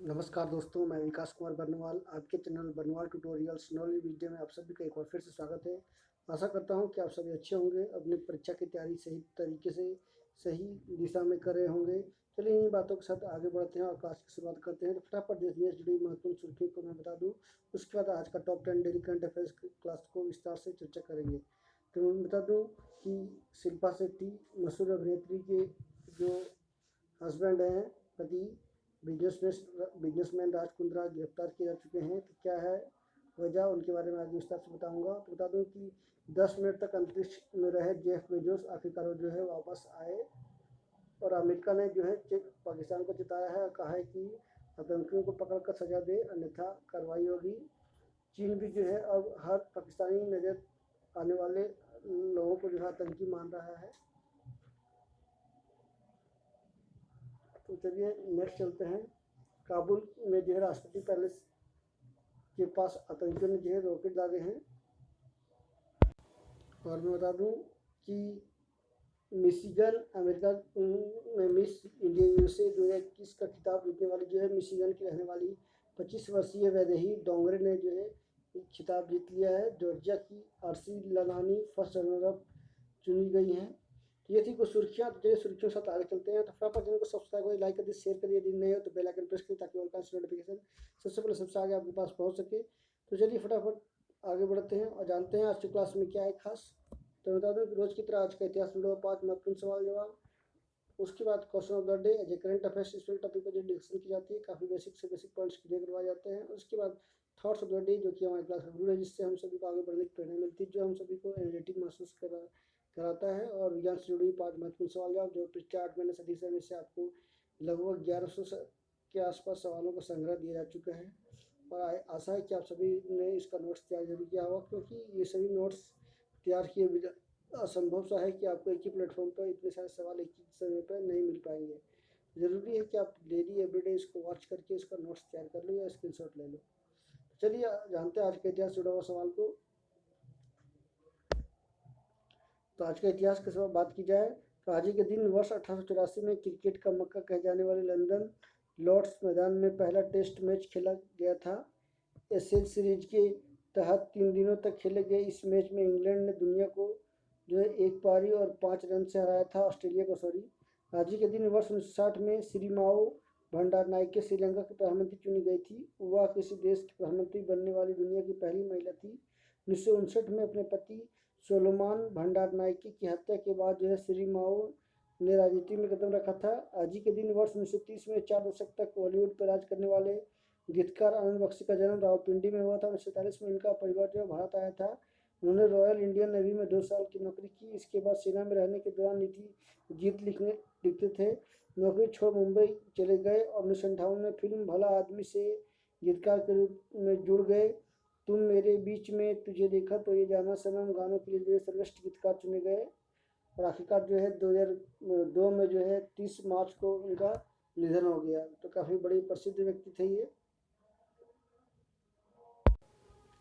नमस्कार दोस्तों, मैं विकास कुमार बर्नवाल आपके channel Barnwal tutorials knowledge video में आप सभी का एक बार फिर से स्वागत है। आशा करता हूं कि आप सभी अच्छे होंगे, अपनी परीक्षा की तैयारी सही तरीके से सही दिशा में कर रहे होंगे। चलिए इन्हीं बातों के साथ आगे बढ़ते हैं और क्लास की शुरुआत करते हैं। तो फटाफट देखिए इस जुड़ी महत्वपूर्ण सुर्खियों को मैं बता दूँ। उसके बाद आज का top 10 daily current affairs class को विस्तार से चर्चा करेंगे। तो मैं बता दूँ कि शिल्पा शेट्टी मशहूर अभिनेत्री के जो हस्बैंड हैं, पति बिजनेसमैन राज कुंद्रा गिरफ्तार किए जा चुके हैं। तो क्या है वजह, उनके बारे में आगे विस्तार से बताऊंगा। तो बता दूं कि 10 मिनट तक अंतरिक्ष में रहे जेफ बेजोस आखिरकार जो है वापस आए। और अमेरिका ने जो है पाकिस्तान को चिताया है और कहा है कि आतंकियों को पकड़कर सजा दे, अन्यथा कार्रवाई होगी। चीन भी जो है अब हर पाकिस्तानी नजर आने वाले लोगों को जो है आतंकी मान रहा है। तो चलिए नेक्स्ट चलते हैं। काबुल में जो है राष्ट्रपति पैलेस के पास आतंकियों ने जो है रॉकेट दागे हैं। और मैं बता दूं कि मिशिगन अमेरिका में मिस इंडिया यूएसए 2021 का खिताब जीतने वाली जो है मिशिगन की रहने वाली 25 वर्षीय वैदेही डोंगरे ने जो है खिताब जीत लिया है। जॉर्जिया की आरसी लगानी फर्स्ट रनर अप चुनी गई हैं। तो ये थी कुछ सुर्खियाँ। तो चलिए सुर्खियों के साथ आगे चलते हैं। तो फटाफट चैनल को सब्सक्राइब करिए, लाइक करिए, शेयर करिए। यदि नए हो तो बेल आइकन प्रेस करिए ताकि ऑल का नोटिफिकेशन सबसे पहले सबसे आगे आपके पास पहुंच सके। तो चलिए फटाफट आगे बढ़ते हैं और जानते हैं आज की क्लास में क्या है खास। तो बता दूं कि रोज की तरह आज का इतिहास वीडियो 5 महत्वपूर्ण सवाल जवाब, उसके बाद question of the day as a current affairs special topic पर जो डिस्कशन की जाती है, काफ़ी बेसिक से बेसिक पॉइंट्स क्लियर करवाए जाते हैं। उसके बाद थॉट्स ऑफ द डे जो कि हमारी क्लास का गुरु है, जिससे हम सभी को आगे बढ़ने की प्रेरणा मिलती है, जो हम सभी को एनर्जेटिक महसूस कराता है। और विज्ञान से जुड़ी 5 महत्वपूर्ण सवाल जवाब जो पिछले 8 महीने सदी से से आपको लगभग 1100 के आसपास सवालों का संग्रह दिया जा चुका है। और आशा है कि आप सभी ने इसका नोट्स तैयार जरूर किया होगा, क्योंकि ये सभी नोट्स तैयार किए बिना असंभव सा है कि आपको एक ही प्लेटफॉर्म पर इतने सारे सवाल एक ही समय पर नहीं मिल पाएंगे। ज़रूरी है कि आप डेली एवरीडे इसको वॉच करके इसका नोट्स तैयार कर लो या स्क्रीनशॉट ले लो। चलिए जानते हैं आज के इतिहास से जुड़ा हुआ सवाल को। तो आज के इतिहास के समय बात की जाए तो आज ही के दिन वर्ष 1884 में क्रिकेट का मक्का कहे जाने वाले लंदन लॉर्ड्स मैदान में पहला टेस्ट मैच खेला गया था। एशेज सीरीज के तहत 3 दिनों तक खेले गए इस मैच में इंग्लैंड ने दुनिया को जो है 1 पारी और 5 रन से हराया था, ऑस्ट्रेलिया को सॉरी। आज ही के दिन वर्ष 1960 में श्रीमाओ भंडारनायके श्रीलंका की प्रधानमंत्री चुनी गई थी। वह किसी देश की प्रधानमंत्री बनने वाली दुनिया की पहली महिला थी। 1959 में अपने पति सोलोमान भंडारनायके की हत्या के बाद जो है श्रीमाओ ने राजनीति में कदम रखा था। आज ही के दिन वर्ष 1930 में 4 दशक तक बॉलीवुड पर राज करने वाले गीतकार आनंद बख्शी का जन्म रावलपिंडी में हुआ था। 1947 में इनका परिवार जो भारत आया था। उन्होंने रॉयल इंडियन नेवी में 2 साल की नौकरी की। इसके बाद सेना में रहने के दौरान नीति गीत लिखते थे। नौकरी छोड़ मुंबई चले गए और 1958 में फिल्म भला आदमी से गीतकार के रूप में जुड़ गए। तुम मेरे बीच में, तुझे देखा तो ये जाना सनम गानों के लिए जो है सर्वश्रेष्ठ गीतकार चुने गए। और आखिरकार जो है 2002 में जो है 30 मार्च को उनका निधन हो गया। तो काफ़ी बड़े प्रसिद्ध व्यक्ति थे ये।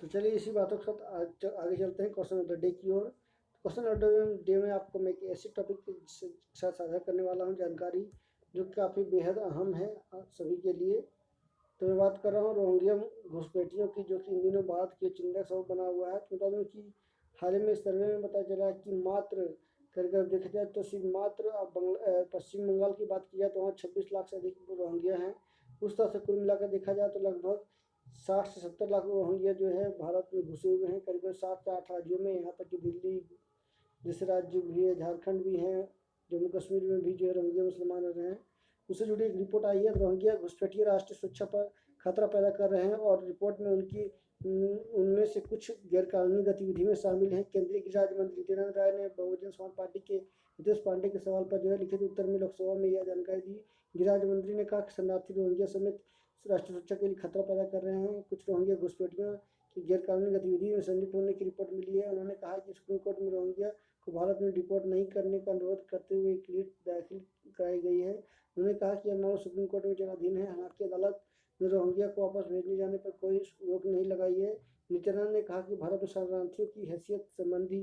तो चलिए इसी बातों के साथ आगे चलते हैं क्वेश्चन ऑफ द डे की ओर। क्वेश्चन ऑफ द डे में आपको मैं एक ऐसे टॉपिक के साथ साझा करने वाला हूँ जानकारी जो काफ़ी बेहद अहम है सभी के लिए। तो मैं बात कर रहा हूँ रोहिंग्या घुसपैठियों की, जो कि इन दिनों भारत के चिंता सबब बना हुआ है। तो बता दूँ कि हाल ही में सर्वे में पता चला कि मात्र करके देखा जाए तो सिर्फ मात्र पश्चिम बंगाल की बात की जाए तो वहाँ 26 लाख से अधिक रोहिंग्या हैं। उस तरह से कुल मिलाकर देखा जाए तो लगभग 60 से 70 लाख रोहिंग्या जो है भारत में घुसे हुए हैं, करीब 7 से 8 राज्यों में। यहाँ तक कि दिल्ली जैसे राज्य भी है, झारखंड भी है, जम्मू कश्मीर में भी जो है रोहिंग्या मुसलमान रह रहे हैं। उससे जुड़ी एक रिपोर्ट आई है। रोहिंग्या घुसपैठिए राष्ट्रीय सुरक्षा पर खतरा पैदा कर रहे हैं और रिपोर्ट में उनमें से कुछ गैरकानूनी गतिविधि में शामिल हैं। केंद्रीय गृह राज्य मंत्री नित्यानंद राय ने बहुजन समाज पार्टी के हितेश पांडे के सवाल पर जो है लिखित उत्तर में लोकसभा में यह जानकारी दी। गृह राज्य मंत्री ने कहा कि शरणार्थी रोहिंग्या समेत राष्ट्रीय सुरक्षा के लिए खतरा पैदा कर रहे हैं। कुछ रोहिंग्या घुसपैठियों की गैरकानूनी गतिविधि में संलिप्त होने की रिपोर्ट मिली है। उन्होंने कहा कि सुप्रीम कोर्ट में रोहिंग्या को भारत में डिपोर्ट नहीं करने का अनुरोध करते हुए एक रिट दाखिल कराई गई है। उन्होंने कहा कि यह मामला सुप्रीम कोर्ट में विचाराधीन है। हालांकि अदालत ने रोहिंग्या को वापस भेजने जाने पर कोई रोक नहीं लगाई है। नित्यानंद ने कहा कि भारत में शरणार्थियों की हैसियत संबंधी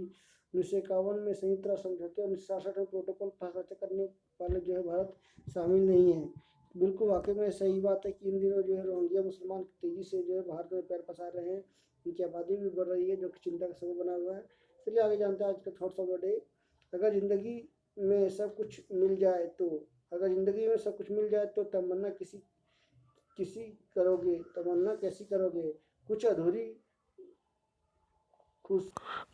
1951 में संयुक्त राष्ट्र समझौते और 1967 में प्रोटोकॉल पर हस्ताक्षर करने वाले जो है भारत शामिल नहीं है। बिल्कुल वाकई में सही बात है कि इन दिनों जो है रोहिंग्या मुसलमान तेजी से जो है भारत में पैर पसार रहे हैं। उनकी आबादी भी बढ़ रही है जो कि चिंता का सबब बना हुआ है। चलिए आगे जानते हैं आज का थॉट्स ऑफ द डे। अगर ज़िंदगी में सब कुछ मिल जाए तो अगर ज़िंदगी में सब कुछ मिल जाए तो तमन्ना किसी किसी करोगे तमन्ना कैसी करोगे? कुछ अधूरी खुश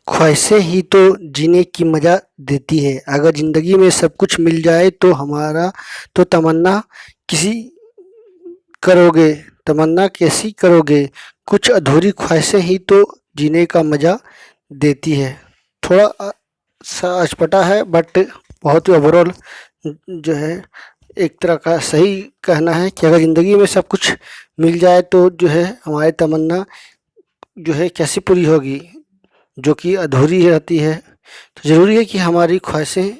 ख्वाहिशें ही तो जीने की मज़ा देती है। अगर ज़िंदगी में सब कुछ मिल जाए तो हमारा तो तमन्ना किसी करोगे तमन्ना कैसी करोगे? कुछ अधूरी ख्वाहिशें ही तो जीने का मज़ा देती है। थोड़ा सा अचपटा है बट बहुत ही ओवरऑल जो है एक तरह का सही कहना है कि अगर ज़िंदगी में सब कुछ मिल जाए तो जो है हमारी तमन्ना जो है कैसे पूरी होगी, जो कि अधूरी रहती है। तो ज़रूरी है कि हमारी ख्वाहिशें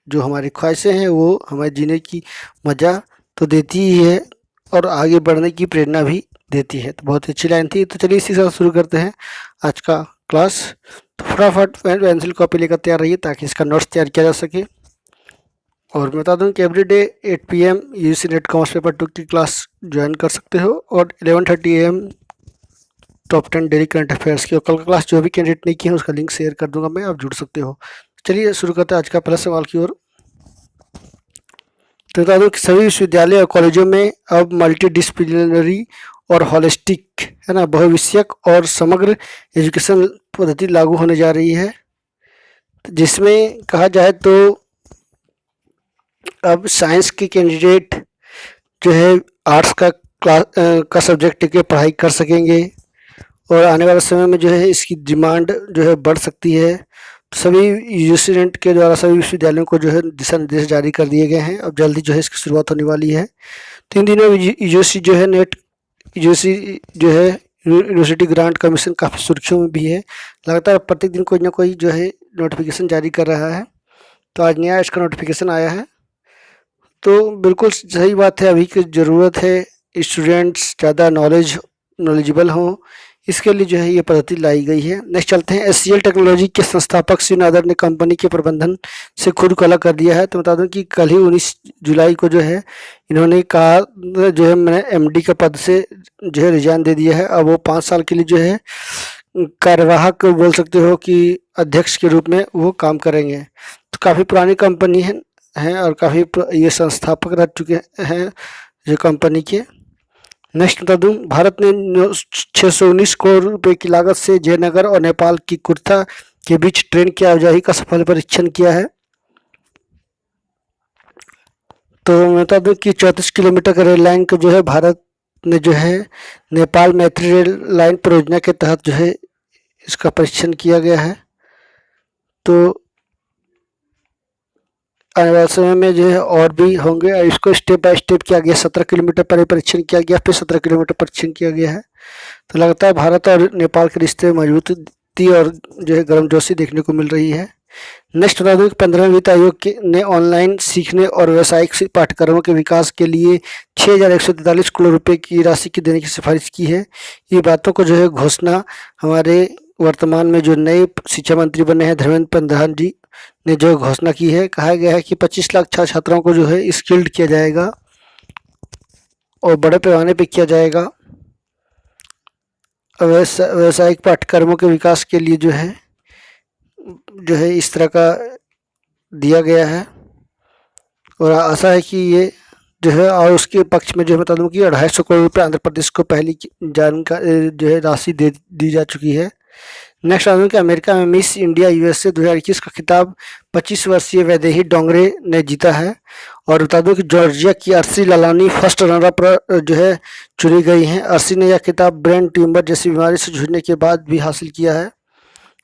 जो हमारी ख्वाहिशें हैं वो हमें जीने की मज़ा तो देती ही है और आगे बढ़ने की प्रेरणा भी देती है। तो बहुत अच्छी लाइन थी। तो चलिए इसी के साथ शुरू करते हैं आज का क्लास। तो फटाफट पेंसिल कॉपी लेकर तैयार रहिए ताकि इसका नोट्स तैयार किया जा सके। और मैं बता दूं कि everyday 8 PM UGC net commerce paper 2 की क्लास ज्वाइन कर सकते हो और 11:30 AM top 10 daily current affairs की। और कल का क्लास जो भी कैंडिडेट नहीं किया है उसका लिंक शेयर कर दूंगा मैं, आप जुड़ सकते हो। चलिए शुरू करते हैं आज का पहला सवाल की ओर। तो बता दूं कि सभी विश्वविद्यालय और कॉलेजों में अब मल्टी डिसिप्लिनरी और होलिस्टिक है ना बहुविषयक और समग्र एजुकेशन पद्धति लागू होने जा रही है, जिसमें कहा जाए तो अब साइंस के कैंडिडेट जो है आर्ट्स का सब्जेक्ट लेके पढ़ाई कर सकेंगे और आने वाले समय में जो है इसकी डिमांड जो है बढ़ सकती है। तो सभी यूजीसी नेट के द्वारा सभी विश्वविद्यालयों को जो है दिशा निर्देश जारी कर दिए गए हैं। अब जल्दी जो है इसकी शुरुआत होने वाली है। तो इन दिनों यूजीसी जो है यूनिवर्सिटी ग्रांट कमीशन काफ़ी सुर्खियों में भी है। लगातार प्रत्येक दिन कोई ना कोई जो है नोटिफिकेशन जारी कर रहा है। तो आज नया इसका नोटिफिकेशन आया है। तो बिल्कुल सही बात है, अभी की ज़रूरत है स्टूडेंट्स ज़्यादा नॉलेजेबल हों, इसके लिए जो है ये पद्धति लाई गई है। नेक्स्ट चलते हैं। एचसीएल टेक्नोलॉजी के संस्थापक श्री नादर ने कंपनी के प्रबंधन से खुद को अलग कर दिया है। तो बता दूं कि कल ही 19 जुलाई को जो है इन्होंने कहा जो है मैंने एमडी के पद से जो है रिजाइन दे दिया है। अब वो 5 साल के लिए जो है कार्यवाहक बोल सकते हो कि अध्यक्ष के रूप में वो काम करेंगे। तो काफ़ी पुरानी कंपनी है और काफ़ी ये संस्थापक रह चुके हैं ये कंपनी के। नेक्स्ट बता दूं, भारत ने 619 करोड़ रुपए की लागत से जयनगर और नेपाल की कुर्था के बीच ट्रेन की आवाजाही का सफल परीक्षण किया है। तो मैं बता दूं कि 34 किलोमीटर का रेल लाइन को जो है भारत ने जो है नेपाल मैत्री रेल लाइन परियोजना के तहत जो है इसका परीक्षण किया गया है। तो आने वाले समय में जो है और भी होंगे। इसको स्टेप बाय स्टेप किया गया। 17 किलोमीटर पहले परीक्षण किया गया, फिर 17 किलोमीटर परीक्षण किया गया है। तो लगातार भारत और नेपाल के रिश्ते में मजबूती और जो है गर्मजोशी देखने को मिल रही है। नेक्स्ट बता दूं कि 15वें वित्त आयोग ने ऑनलाइन सीखने और व्यावसायिक पाठ्यक्रमों के विकास के लिए 6,143 करोड़ रुपए की राशि की देने की सिफारिश की है। ये बातों को जो है घोषणा हमारे वर्तमान में जो नए शिक्षा मंत्री बने हैं धर्मेंद्र प्रधान जी ने जो घोषणा की है। कहा गया है कि 25 लाख छात्र छात्राओं को जो है स्किल्ड किया जाएगा और बड़े पैमाने पे किया जाएगा। व्यावसायिक पाठ्यक्रमों के विकास के लिए जो है इस तरह का दिया गया है और आशा है कि ये जो है और उसके पक्ष में जो बता दूं कि 250 करोड़ रुपये आंध्र प्रदेश को पहली जानकारी जो है राशि दी जा चुकी है। नेक्स्ट बता दूं कि अमेरिका में मिस इंडिया यूएसए 2021 का खिताब 25 वर्षीय वैदेही डोंगरे ने जीता है। और बता दूं कि जॉर्जिया की Arshi Lalani first runner up जो है चुनी गई हैं। अर्शी ने यह खिताब ब्रेन ट्यूमर जैसी बीमारी से जूझने के बाद भी हासिल किया है।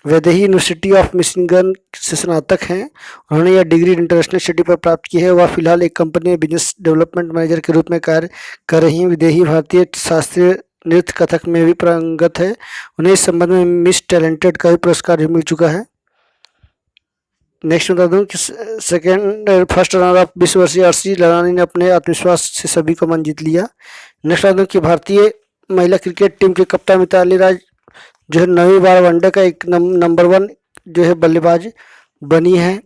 वैदेही यूनिवर्सिटी ऑफ मिशिगन से स्नातक हैं। उन्होंने यह डिग्री इंटरनेशनल स्टडी पर प्राप्त की है। वह फिलहाल एक कंपनी में बिजनेस डेवलपमेंट मैनेजर के रूप में कार्य कर रही हैं। विदेही भारतीय शास्त्रीय नृत्य कथक में भी पारंगत है। उन्हें इस संबंध में मिस टैलेंटेड का भी पुरस्कार भी मिल चुका है। नेक्स्ट बता दूं कि फर्स्ट रनर अप 20 वर्षीय अर्शी लालानी ने अपने आत्मविश्वास से सभी को मन जीत लिया। नेक्स्ट बता दूं कि भारतीय महिला क्रिकेट टीम के कप्तान मिताली राज जो है 9वीं बार वनडे का एक नंबर 1 जो है बल्लेबाज बनी है।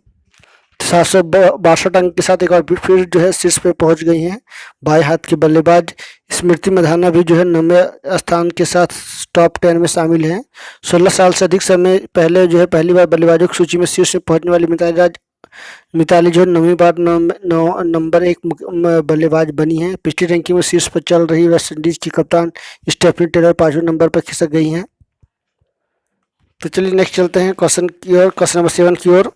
762 अंक के साथ एक और फिर जो है शीर्ष पे पहुंच गई हैं। बाएं हाथ की बल्लेबाज स्मृति मंधाना भी जो है 9वें स्थान के साथ टॉप 10 में शामिल हैं। 16 साल से अधिक समय पहले जो है पहली बार बल्लेबाजों की सूची में शीर्ष में पहुंचने वाली मिताली जो है 9वीं बार नंबर 1 बल्लेबाज बनी है। पिछली रैंकिंग में शीर्ष पर चल रही वेस्ट इंडीज की कप्तान स्टेफनी टेलर 5वें नंबर पर खिसक गई हैं। तो चलिए नेक्स्ट चलते हैं क्वेश्चन नंबर 7 की ओर।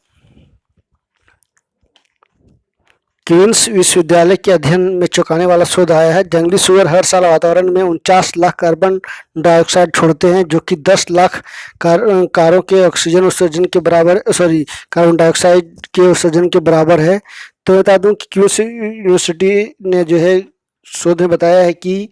क्वींस विश्वविद्यालय के अध्ययन में चौंकाने वाला शोध आया है। जंगली सूअर हर साल वातावरण में 49 लाख कार्बन डाइऑक्साइड छोड़ते हैं, जो कि 10 लाख कारों के ऑक्सीजन उत्सर्जन के बराबर कार्बन डाइऑक्साइड के उत्सर्जन के बराबर है। तो बता दूं कि क्वींस यूनिवर्सिटी ने जो है शोध में बताया है कि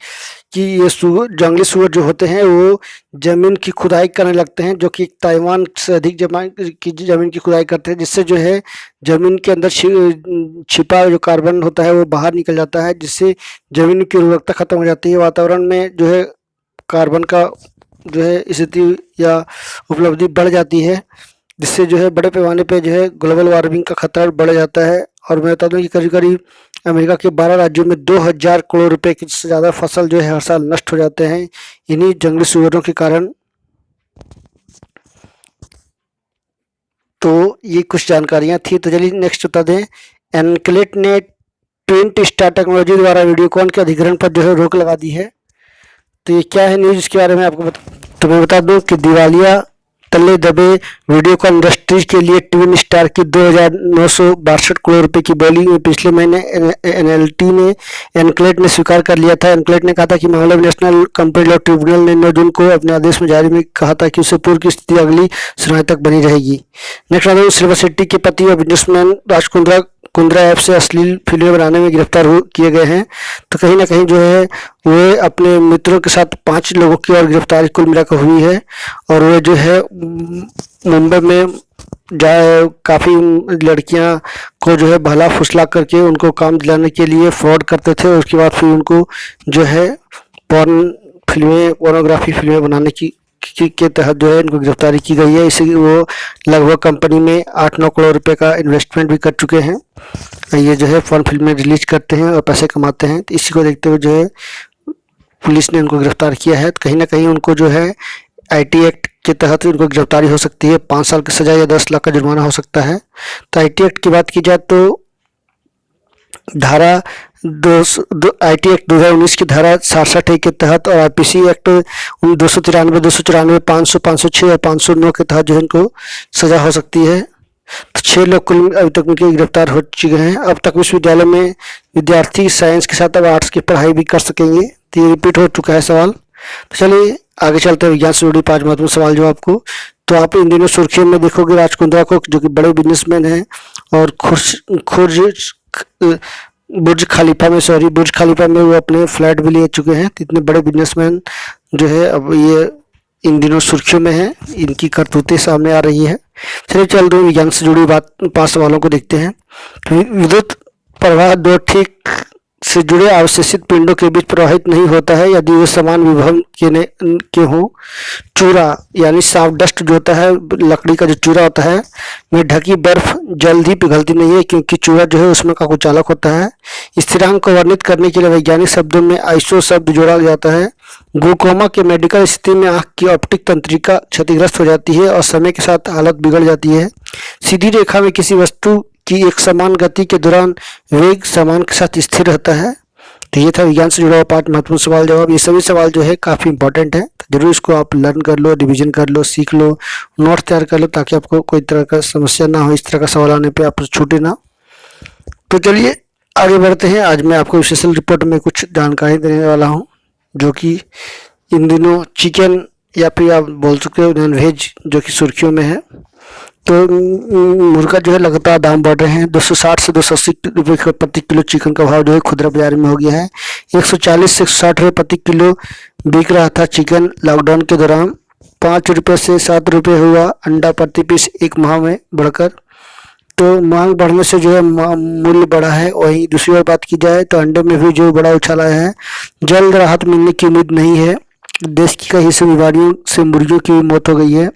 ये जंगली सूअर जो होते हैं वो जमीन की खुदाई करने लगते हैं, जो कि ताइवान से अधिक जमीन की खुदाई करते हैं, जिससे जो है जमीन के अंदर छिपा जो कार्बन होता है वो बाहर निकल जाता है, जिससे जमीन की उर्वरकता खत्म हो जाती है। वातावरण में जो है कार्बन का जो है स्थिति या उपलब्धि बढ़ जाती है, जिससे जो है बड़े पैमाने पे जो है ग्लोबल वार्मिंग का खतरा बढ़ जाता है। और मैं बता दूं कि करीब करीब अमेरिका के 12 राज्यों में 2000 करोड़ रुपए से ज़्यादा फसल जो है हर साल नष्ट हो जाते हैं इन्हीं जंगली सूअरों के कारण। तो ये कुछ जानकारियां थी। तो चलिए नेक्स्ट बता दें, एनक्लेट ने ट्विन स्टार टेक्नोलॉजी द्वारा वीडियोकॉन के अधिग्रहण पर जो है रोक लगा दी है। तो ये क्या है न्यूज़, इसके बारे में आपको मैं बता दूं कि दिवालिया तले दबे वीडियोकॉन इंडस्ट्रीज के लिए ट्विन स्टार की 2,962 करोड़ रुपए की बोली में पिछले महीने एनक्लेट ने स्वीकार कर लिया था। एनक्लेट ने कहा था कि मामले में नेशनल कंपनी लॉ ट्रिब्यूनल ने 9 जून को अपने आदेश में जारी में कहा था कि उससे पूर्व की स्थिति अगली सुनवाई तक बनी रहेगी। नेक्स्ट आता है, सिल्वर शेट्टी के पति और बिजनेसमैन राज कुंद्रा ऐप से अश्लील फिल्में बनाने में गिरफ्तार किए गए हैं। तो कहीं ना कहीं जो है वे अपने मित्रों के साथ 5 लोगों की और गिरफ्तारी कुल मिलाकर हुई है। और वे जो है मुंबई में काफ़ी लड़कियां को जो है भला फुसला करके उनको काम दिलाने के लिए फ्रॉड करते थे। उसके बाद फिर उनको जो है पोर्नोग्राफी फिल्में बनाने के तहत जो है इनको गिरफ्तारी की गई है। इसे वो लगभग कंपनी में 8-9 करोड़ रुपए का इन्वेस्टमेंट भी कर चुके हैं। ये जो है फॉर्न फिल्में रिलीज करते हैं और पैसे कमाते हैं। तो इसी को देखते हुए जो है पुलिस ने उनको गिरफ्तार किया है। तो कहीं ना कहीं उनको जो है आईटी एक्ट के तहत उनको गिरफ्तारी हो सकती है, 5 साल की सजा या 10 लाख का जुर्माना हो सकता है। तो आईटी एक्ट की बात की जाए तो धारा आईटी एक्ट 2019 की धारा 67 के तहत और आईपीसी एक्ट 293, 294, 500, 506 और 509 के तहत जो है इनको सजा हो सकती है। तो 6 लोग कुल अभी तक उनके गिरफ्तार हो चुके हैं। अब तक विश्वविद्यालय में विद्यार्थी साइंस के साथ अब आर्ट्स की पढ़ाई भी कर सकेंगे। तो ये रिपीट हो चुका है सवाल। तो चलिए आगे चलते हैं विज्ञान से जुड़ी 5 महत्वपूर्ण सवाल जवाब को। तो आप इन दिनों सुर्खियों में देखोगे राज कुंद्रा को, जो कि बड़े बिजनेसमैन हैं और बुर्ज खलीफा में वो अपने फ्लैट भी ले चुके हैं। इतने बड़े बिजनेसमैन जो है अब ये इन दिनों सुर्खियों में है, इनकी करतूतें सामने आ रही है। चलिए चल दो विज्ञान से जुड़ी 5 सवालों को देखते हैं। विद्युत प्रवाह 2 ठीक से जुड़े अवशेषित पिंडों के बीच प्रवाहित नहीं होता है यदि वे समान विभव के हों। चूरा यानी सॉफ्ट डस्ट जो होता है, लकड़ी का जो चूरा होता है, में ढकी बर्फ जल्द ही पिघलती नहीं है, क्योंकि चूरा जो है उसमें का कुचालक होता है। स्थिरांक को वर्णित करने के लिए वैज्ञानिक शब्दों में आइसो शब्द जोड़ा जाता है। ग्लूकोमा के मेडिकल स्थिति में आंख की ऑप्टिक तंत्रिका क्षतिग्रस्त हो जाती है और समय के साथ हालत बिगड़ जाती है। सीधी रेखा में किसी वस्तु की एक समान गति के दौरान वेग समान के साथ स्थिर रहता है। तो ये था विज्ञान से जुड़ा हुआ 5 महत्वपूर्ण सवाल जवाब। ये सभी सवाल जो है काफ़ी इंपॉर्टेंट है, तो जरूर इसको आप लर्न कर लो, रिवीजन कर लो, सीख लो, नोट तैयार कर लो, ताकि आपको कोई तरह का समस्या ना हो। इस तरह का सवाल आने पे आप छूटे ना। तो चलिए आगे बढ़ते हैं। आज मैं आपको स्पेशल रिपोर्ट में कुछ जानकारी देने वाला हूँ, जो कि इन दिनों चिकन या फिर आप बोल सकते हो नॉन वेज जो कि सुर्खियों में है। तो मुर्गा जो है लगातार दाम बढ़ रहे हैं। 260 से 280 रुपये प्रति किलो चिकन का भाव जो है खुदरा बाजार में हो गया है। 140 से 160 रुपये प्रति किलो बिक रहा था चिकन लॉकडाउन के दौरान। 5 रुपये से 7 रुपये हुआ अंडा प्रति पीस एक माह में बढ़कर। तो मांग बढ़ने से जो है मूल्य बढ़ा है। वहीं दूसरी ओर बात की जाए तो अंडे में भी जो बड़ा उछाल आया है। जल्द राहत मिलने की उम्मीद नहीं है। देश की कई हिस्से बीमारियों से मुर्गियों की मौत हो गई है।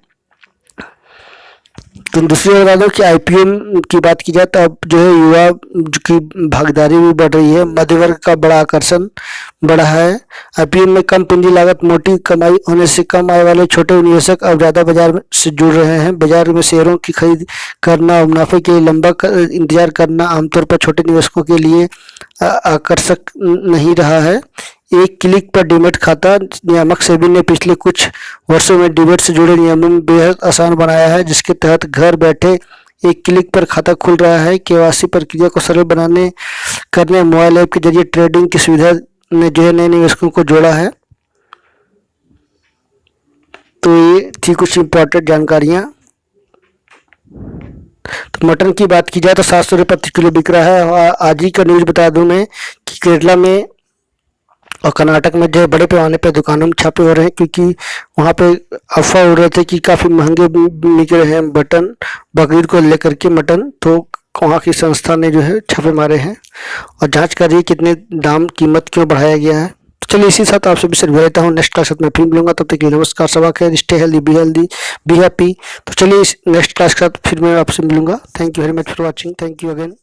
तो दूसरी ओर बता दो कि आईपीओ की बात की जाए तो अब जो है युवा की भागीदारी भी बढ़ रही है, मध्य वर्ग का बड़ा आकर्षण बढ़ा है। आईपीओ में कम पूंजी लागत, मोटी कमाई होने से कम आय वाले छोटे निवेशक अब ज़्यादा बाजार से जुड़ रहे हैं। बाजार में शेयरों की खरीद करना और मुनाफे के लिए लंबा इंतजार करना आमतौर पर छोटे निवेशकों के लिए आकर्षक नहीं रहा है। एक क्लिक पर डीमैट खाता नियामक सेबी ने पिछले कुछ वर्षों में डीमैट से जुड़े नियमों में बेहद आसान बनाया है, जिसके तहत घर बैठे एक क्लिक पर खाता खुल रहा है। केवाईसी प्रक्रिया को सरल करने मोबाइल ऐप के जरिए ट्रेडिंग की सुविधा ने जो है नए निवेशकों को जोड़ा है। तो ये थी कुछ इम्पोर्टेंट जानकारियाँ। तो मटन की बात की जाए तो 700 रुपये प्रति किलो बिक रहा है। और आज ही का न्यूज़ बता दूं मैं कि केरला में और कर्नाटक में जो बड़े पैमाने पे दुकानों में छापे हो रहे हैं, क्योंकि वहाँ पे अफवाह हो रहे थे कि काफ़ी महंगे बिक रहे हैं मटन, बकरीद को लेकर के मटन। तो वहाँ की संस्था ने जो है छापे मारे हैं और जांच कर रही है कितने दाम कीमत क्यों बढ़ाया गया है। तो चलिए इसी साथ आपसे विषय लेता हूँ। नेक्स्ट क्लास में फिर मिलूंगा, तब तक के लिए नमस्कार, सबा खैर, स्टे हेल्दी, बी हैप्पी। तो चलिए नेक्स्ट क्लास के साथ फिर मैं आपसे मिलूंगा। Thank you very much for watching. Thank you again.